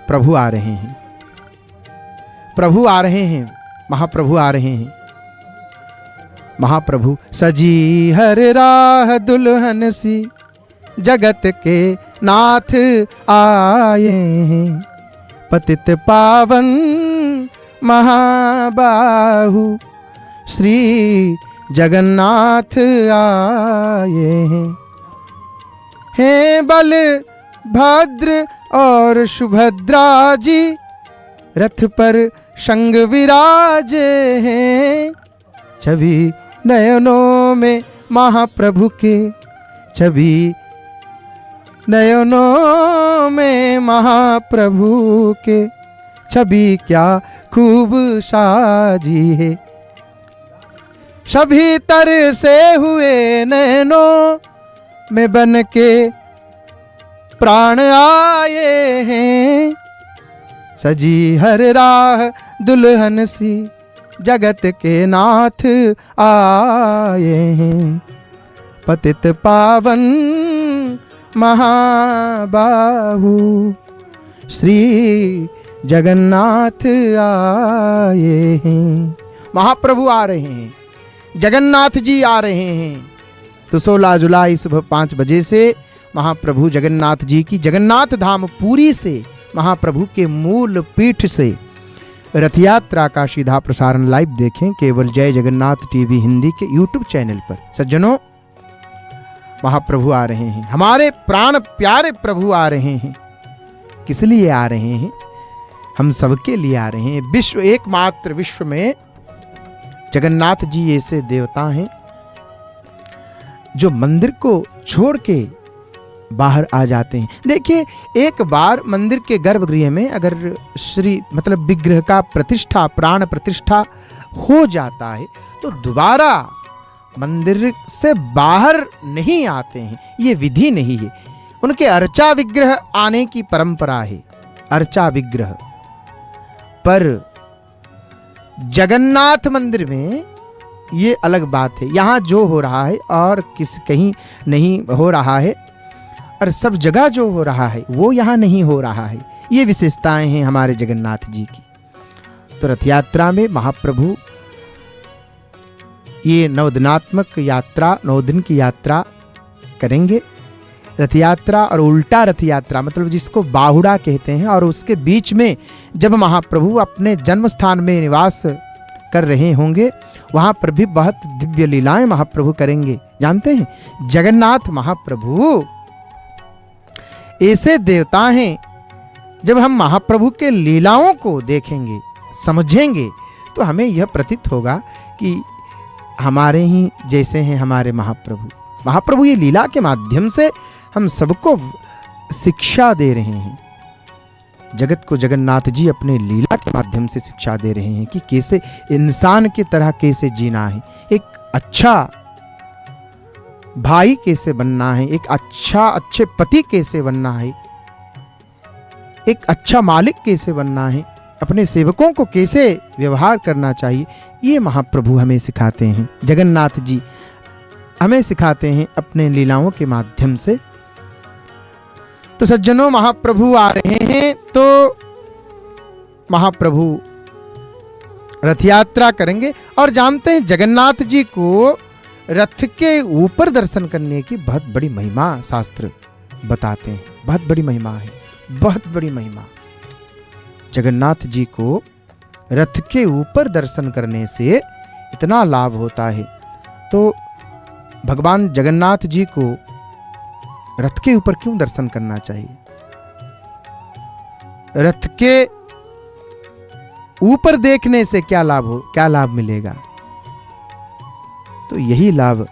प्रभु आ रहे हैं, प्रभु आ रहे हैं, महाप्रभु आ रहे हैं। महाप्रभु सजी हर राह दुल्हन सी जगत के नाथ आए हैं, पतित पावन महाबाहु श्री जगन्नाथ आए हैं। हे बल भद्र और सुभद्रा जी रथ पर संग विराजे हैं, छवि नयनों में महाप्रभु के, छवि नयनों में महाप्रभु के, छवि क्या खूब साजी है। सभी तरह से हुए नैनों में बन के प्राण आए हैं, सजी हर राह दुल्हन सी जगत के नाथ आए हैं, पतित पावन महाबाहु श्री जगन्नाथ आए हैं। महाप्रभु आ रहे हैं, जगन्नाथ जी आ रहे हैं। तो 16 जुलाई सुबह 5 बजे से महाप्रभु जगन्नाथ जी की जगन्नाथ धाम पुरी से, महाप्रभु के मूल पीठ से रथ यात्रा का सीधा प्रसारण लाइव देखें केवल जय जगन्नाथ टीवी हिंदी के यूट्यूब चैनल पर। सज्जनों, महाप्रभु आ रहे हैं, हमारे प्राण प्यारे प्रभु आ रहे हैं। किस लिए आ रहे हैं? हम सबके लिए आ रहे हैं। विश्व एकमात्र विश्व में जगन्नाथ जी ऐसे देवता हैं जो मंदिर को छोड़ के बाहर आ जाते हैं। देखिए, एक बार मंदिर के गर्भगृह में अगर श्री मतलब विग्रह का प्रतिष्ठा, प्राण प्रतिष्ठा हो जाता है तो दोबारा मंदिर से बाहर नहीं आते हैं। ये विधि नहीं है। उनके अर्चा विग्रह आने की परंपरा है, अर्चा विग्रह। पर जगन्नाथ मंदिर में ये अलग बात है। यहाँ जो हो रहा है और कहीं नहीं हो रहा है, और सब जगह जो हो रहा है वो यहाँ नहीं हो रहा है। ये विशेषताएं हैं हमारे जगन्नाथ जी की। तो रथ यात्रा में महाप्रभु ये 9 दिनात्मक यात्रा, 9 दिन की यात्रा करेंगे। रथ यात्रा और उल्टा रथ यात्रा, मतलब जिसको बाहुड़ा कहते हैं, और उसके बीच में जब महाप्रभु अपने जन्म स्थान में निवास कर रहे होंगे, वहां पर भी बहुत दिव्य लीलाएं महाप्रभु करेंगे। जानते हैं, जगन्नाथ महाप्रभु ऐसे देवता हैं, जब हम महाप्रभु के लीलाओं को देखेंगे, समझेंगे, तो हमें यह प्रतीत होगा कि हमारे ही जैसे हैं हमारे महाप्रभु। महाप्रभु ये लीला के माध्यम से हम सबको शिक्षा दे रहे हैं। जगत को जगन्नाथ जी अपने लीला के माध्यम से शिक्षा दे रहे हैं कि कैसे इंसान की तरह कैसे जीना है, एक अच्छा भाई कैसे बनना है, एक अच्छे पति कैसे बनना है, एक अच्छा मालिक कैसे बनना है, अपने सेवकों को कैसे व्यवहार करना चाहिए। ये महाप्रभु हमें सिखाते हैं, जगन्नाथ जी हमें सिखाते हैं अपने लीलाओं के माध्यम से। तो सज्जनों, महाप्रभु आ रहे हैं, तो महाप्रभु रथ यात्रा करेंगे। और जानते हैं, जगन्नाथ जी को रथ के ऊपर दर्शन करने की बहुत बड़ी महिमा शास्त्र बताते हैं। बहुत बड़ी महिमा है, बहुत बड़ी महिमा। जगन्नाथ जी को रथ के ऊपर दर्शन करने से इतना लाभ होता है। तो भगवान जगन्नाथ जी को रथ के ऊपर क्यों दर्शन करना चाहिए? रथ के ऊपर देखने से क्या लाभ मिलेगा? तो यही लाभ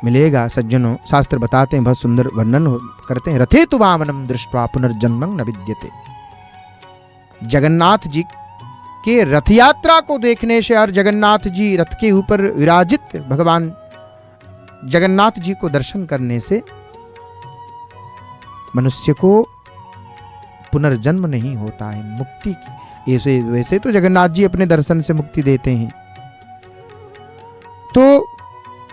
मिलेगा सज्जनों। शास्त्र बताते हैं, बहुत सुंदर वर्णन करते हैं। रथे तु वामनम दृष्ट्वा पुनर्जन्मं न विद्यते। जगन्नाथ जी के रथ यात्रा को देखने से और जगन्नाथ जी रथ के ऊपर विराजित भगवान जगन्नाथ जी को दर्शन करने से मनुष्य को पुनर्जन्म नहीं होता है, मुक्ति की। ऐसे वैसे तो जगन्नाथ जी अपने दर्शन से मुक्ति देते हैं। तो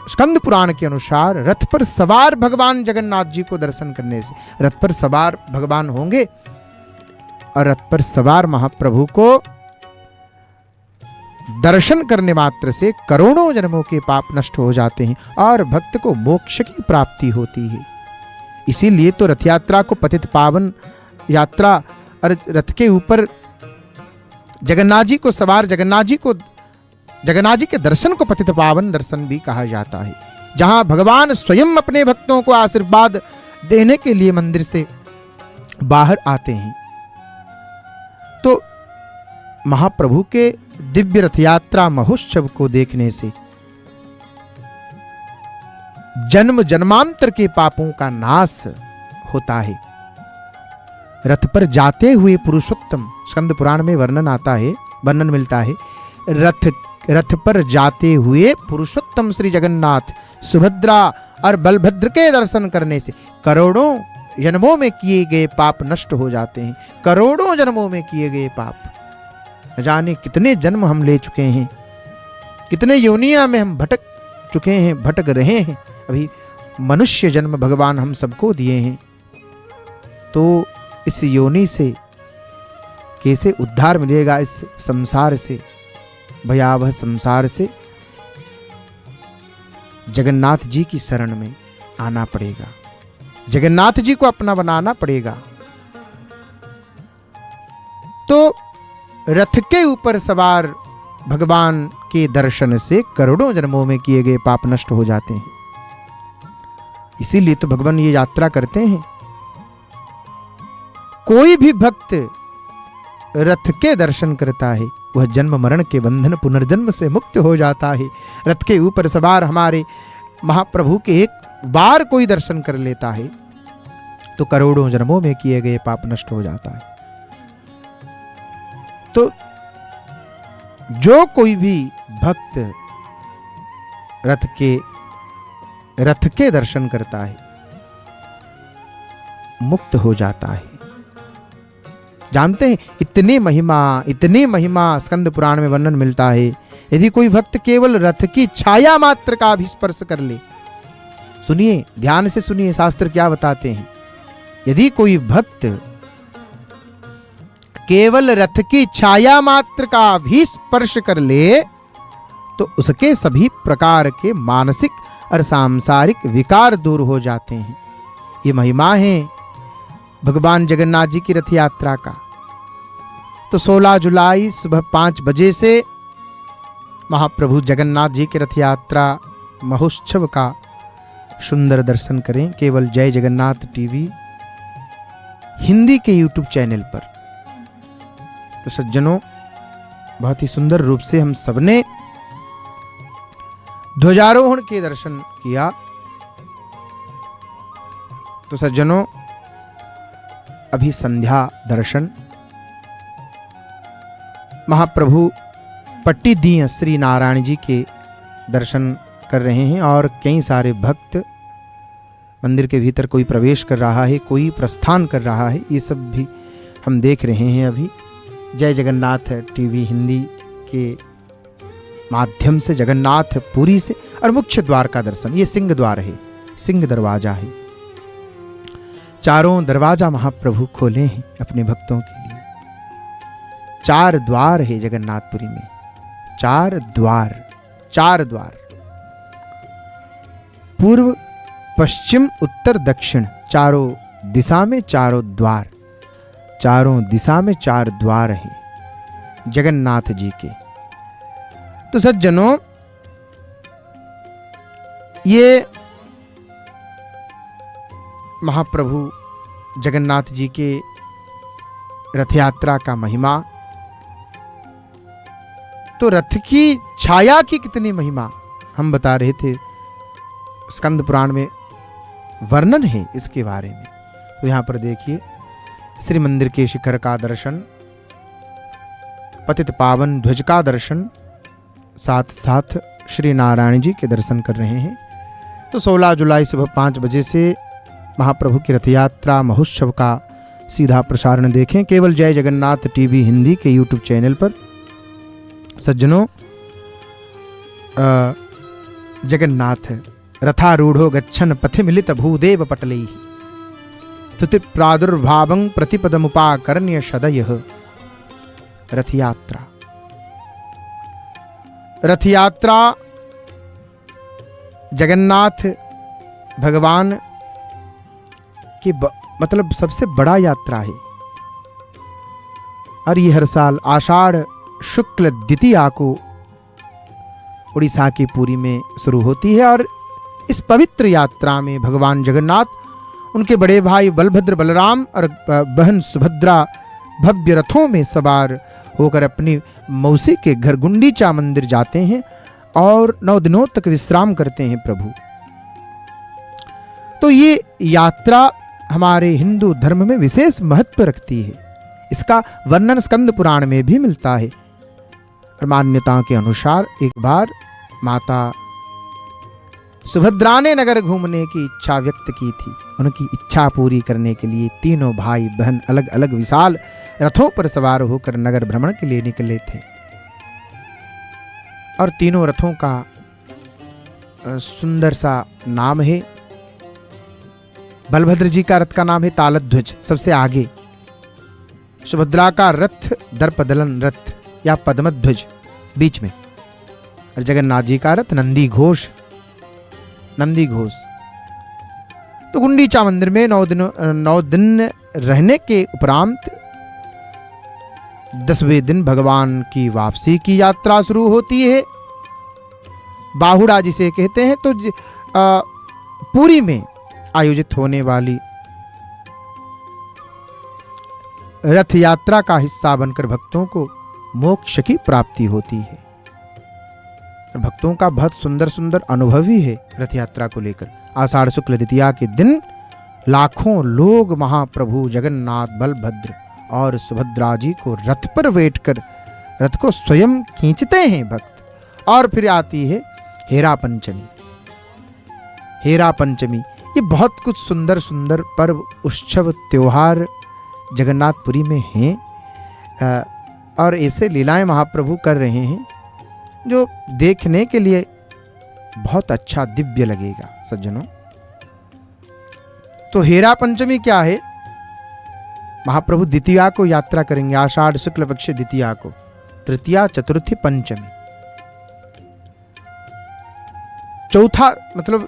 स्कंद पुराण के अनुसार रथ पर सवार भगवान जगन्नाथ जी को दर्शन करने से, रथ पर सवार भगवान होंगे और रथ पर सवार महाप्रभु को दर्शन करने मात्र से करोड़ों जन्मों के पाप नष्ट हो जाते हैं और भक्त को मोक्ष की प्राप्ति होती है। इसीलिए तो रथ यात्रा को पतित पावन यात्रा, और रथ के ऊपर जगन्नाथ जी को सवार जगन्नाथ जी के दर्शन को पतित पावन दर्शन भी कहा जाता है, जहां भगवान स्वयं अपने भक्तों को आशीर्वाद देने के लिए मंदिर से बाहर आते हैं। तो महाप्रभु के दिव्य रथ यात्रा महोत्सव को देखने से जन्म जन्मांतर के पापों का नाश होता है। रथ पर जाते हुए पुरुषोत्तम, स्कंद पुराण में वर्णन मिलता है, रथ पर जाते हुए पुरुषोत्तम श्री जगन्नाथ, सुभद्रा और बलभद्र के दर्शन करने से करोड़ों जन्मों में किए गए पाप नष्ट हो जाते हैं। करोड़ों जन्मों में किए गए पाप, न जाने कितने जन्म हम ले चुके हैं, कितने योनियां में हम भटक चुके हैं, भटक रहे हैं। अभी मनुष्य जन्म भगवान हम सबको दिए हैं, तो इस योनि से कैसे उद्धार मिलेगा? इस संसार से, भयावह संसार से जगन्नाथ जी की शरण में आना पड़ेगा, जगन्नाथ जी को अपना बनाना पड़ेगा। तो रथ के ऊपर सवार भगवान के दर्शन से करोड़ों जन्मों में किए गए पाप नष्ट हो जाते हैं। इसीलिए तो भगवान ये यात्रा करते हैं। कोई भी भक्त रथ के दर्शन करता है, वह जन्म मरण के बंधन पुनर्जन्म से मुक्त हो जाता है। रथ के ऊपर सवार हमारे महाप्रभु के एक बार कोई दर्शन कर लेता है तो करोड़ों जन्मों में किए गए पाप नष्ट हो जाता है। तो जो कोई भी भक्त रथ के दर्शन करता है मुक्त हो जाता है। जानते हैं इतनी महिमा स्कंद पुराण में वर्णन मिलता है। यदि कोई भक्त केवल रथ की छाया मात्र का भी स्पर्श कर ले, सुनिए, ध्यान से सुनिए, शास्त्र क्या बताते हैं। यदि कोई भक्त केवल रथ की छाया मात्र का भी स्पर्श कर ले तो उसके सभी प्रकार के मानसिक और सांसारिक विकार दूर हो जाते हैं। ये महिमा है भगवान जगन्नाथ जी की रथ यात्रा का। तो 16 जुलाई सुबह 5 बजे से महाप्रभु जगन्नाथ जी की रथ यात्रा महोत्सव का सुंदर दर्शन करें केवल जय जगन्नाथ टीवी हिंदी के यूट्यूब चैनल पर। तो सज्जनों, बहुत ही सुंदर रूप से हम सबने ध्वजारोहण के दर्शन किया। तो सज्जनों, अभी संध्या दर्शन महाप्रभु पट्टीदीय श्री नारायण जी के दर्शन कर रहे हैं और कई सारे भक्त मंदिर के भीतर, कोई प्रवेश कर रहा है, कोई प्रस्थान कर रहा है। ये सब भी हम देख रहे हैं अभी जय जगन्नाथ टीवी हिंदी के माध्यम से। जगन्नाथ पुरी से और मुख्य द्वार का दर्शन, ये सिंह द्वार है, सिंह दरवाजा है। चारों दरवाजा महाप्रभु खोले हैं अपने भक्तों के लिए। 4 द्वार है जगन्नाथपुरी में, 4 द्वार, पूर्व पश्चिम उत्तर दक्षिण, चारों दिशा में चारों द्वार, चारों दिशा में 4 द्वार है जगन्नाथ जी के। तो सज्जनों, ये महाप्रभु जगन्नाथ जी के रथ यात्रा का महिमा। तो रथ की छाया की कितनी महिमा हम बता रहे थे, स्कंद पुराण में वर्णन है इसके बारे में। तो यहां पर देखिए, श्री मंदिर के शिखर का दर्शन, पतित पावन ध्वज का दर्शन, साथ साथ श्री नारायण जी के दर्शन कर रहे हैं। तो 16 जुलाई सुबह 5 बजे से महाप्रभु की रथ यात्रा महोत्सव का सीधा प्रसारण देखें केवल जय जगन्नाथ टीवी हिंदी के यूट्यूब चैनल पर। सज्जनों, जगन्नाथ रथारूढ़ो गच्छन पथि मिलित भूदेव पटलैः स्तुति प्रादुर्भावं प्रतिपदमुपाकर्ण्य सदयः। रथ यात्रा, रथ यात्रा जगन्नाथ भगवान की मतलब सबसे बड़ा यात्रा है और ये हर साल आषाढ़ शुक्ल द्वितीया को उड़ीसा की पुरी में शुरू होती है। और इस पवित्र यात्रा में भगवान जगन्नाथ, उनके बड़े भाई बलभद्र बलराम और बहन सुभद्रा भव्य रथों में सवार होकर अपनी मौसी के घर गुंडीचा मंदिर जाते हैं और 9 दिनों तक विश्राम करते हैं प्रभु। तो ये यात्रा हमारे हिंदू धर्म में विशेष महत्व रखती है। इसका वर्णन स्कंद पुराण में भी मिलता है। और मान्यताओं के अनुसार एक बार माता सुभद्रा ने नगर घूमने की इच्छा व्यक्त की थी। उनकी इच्छा पूरी करने के लिए तीनों भाई बहन अलग अलग विशाल रथों पर सवार होकर नगर भ्रमण के लिए निकले थे। और तीनों रथों का सुंदर सा नाम है। बलभद्र जी का रथ का नाम है तालध्वज, सबसे आगे। सुभद्रा का रथ दर्पदलन रथ या पद्मध्वज, बीच में। और जगन्नाथ जी का रथ नंदी घोष, नंदी घोष। तो गुंडीचा मंदिर में 9 दिन रहने के उपरांत 10वें दिन भगवान की वापसी की यात्रा शुरू होती है। बाहुड़ा जिसे कहते हैं। तो पुरी में आयोजित होने वाली रथ यात्रा का हिस्सा बनकर भक्तों को मोक्ष की प्राप्ति होती है। भक्तों का बहुत सुंदर सुंदर अनुभव ही है रथ यात्रा को लेकर। आषाढ़ शुक्ल द्वितीया के दिन लाखों लोग महाप्रभु जगन्नाथ, बलभद्र और सुभद्रा जी को रथ पर बैठकर रथ को स्वयं खींचते हैं भक्त। और फिर आती है हेरा पंचमी। हेरा पंचमी ये बहुत कुछ सुंदर सुंदर पर्व, उत्सव, त्योहार जगन्नाथपुरी में हैं। और ऐसे लीलाएं महाप्रभु कर रहे हैं जो देखने के लिए बहुत अच्छा दिव्य लगेगा सज्जनों। तो हेरा पंचमी क्या है? महाप्रभु द्वितीया को यात्रा करेंगे, आषाढ़ शुक्ल पक्ष द्वितीया को, तृतीया, चतुर्थी, पंचमी। चौथा मतलब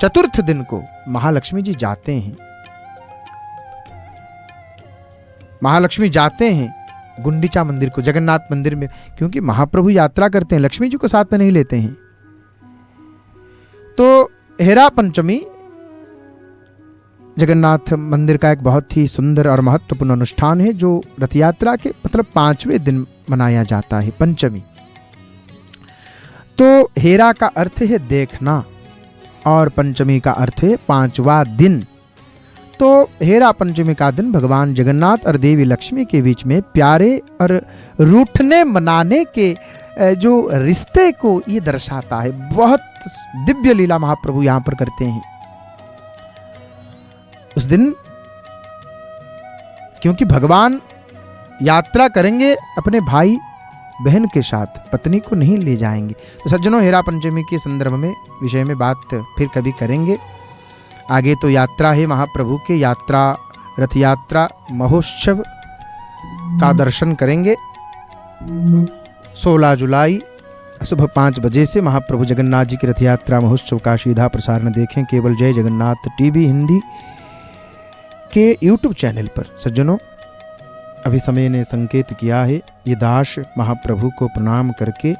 चतुर्थ दिन को महालक्ष्मी जी जाते हैं। महालक्ष्मी जाते हैं गुंडीचा मंदिर को, जगन्नाथ मंदिर में, क्योंकि महाप्रभु यात्रा करते हैं, लक्ष्मी जी को साथ में नहीं लेते हैं। तो हेरा पंचमी जगन्नाथ मंदिर का एक बहुत ही सुंदर और महत्वपूर्ण अनुष्ठान है जो रथ यात्रा के मतलब 5वें दिन मनाया जाता है, पंचमी। तो हेरा का अर्थ है देखना और पंचमी का अर्थ है 5वां दिन। तो हेरा पंचमी का दिन भगवान जगन्नाथ और देवी लक्ष्मी के बीच में प्यारे और रूठने मनाने के जो रिश्ते को ये दर्शाता है। बहुत दिव्य लीला महाप्रभु यहाँ पर करते हैं उस दिन, क्योंकि भगवान यात्रा करेंगे अपने भाई बहन के साथ, पत्नी को नहीं ले जाएंगे। तो सज्जनों, हेरा पंचमी के संदर्भ में विषय में बात फिर कभी करेंगे। आगे तो यात्रा है महाप्रभु के, यात्रा रथ यात्रा महोत्सव का दर्शन करेंगे। 16 जुलाई सुबह 5 बजे से महाप्रभु जगन्नाथ जी की रथ यात्रा महोत्सव का सीधा प्रसारण देखें केवल जय जगन्नाथ टीवी हिंदी के यूट्यूब चैनल पर। सज्जनों, अभी समय ने संकेत किया है, ये दास महाप्रभु को प्रणाम करके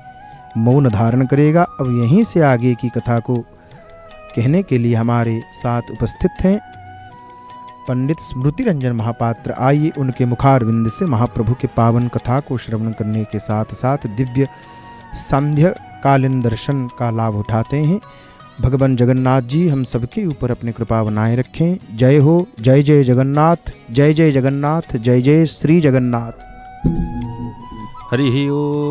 मौन धारण करेगा। अब यहीं से आगे की कथा को कहने के लिए हमारे साथ उपस्थित हैं पंडित स्मृति रंजन महापात्र। आइए उनके मुखारविंद से महाप्रभु के पावन कथा को श्रवण करने के साथ साथ दिव्य सांध्य कालीन दर्शन का लाभ उठाते हैं। भगवान जगन्नाथ जी हम सबके ऊपर अपनी कृपा बनाए रखें। जय हो, जय जय जगन्नाथ, जय जय जगन्नाथ, जय जय श्री जगन्नाथ। हरि ओम।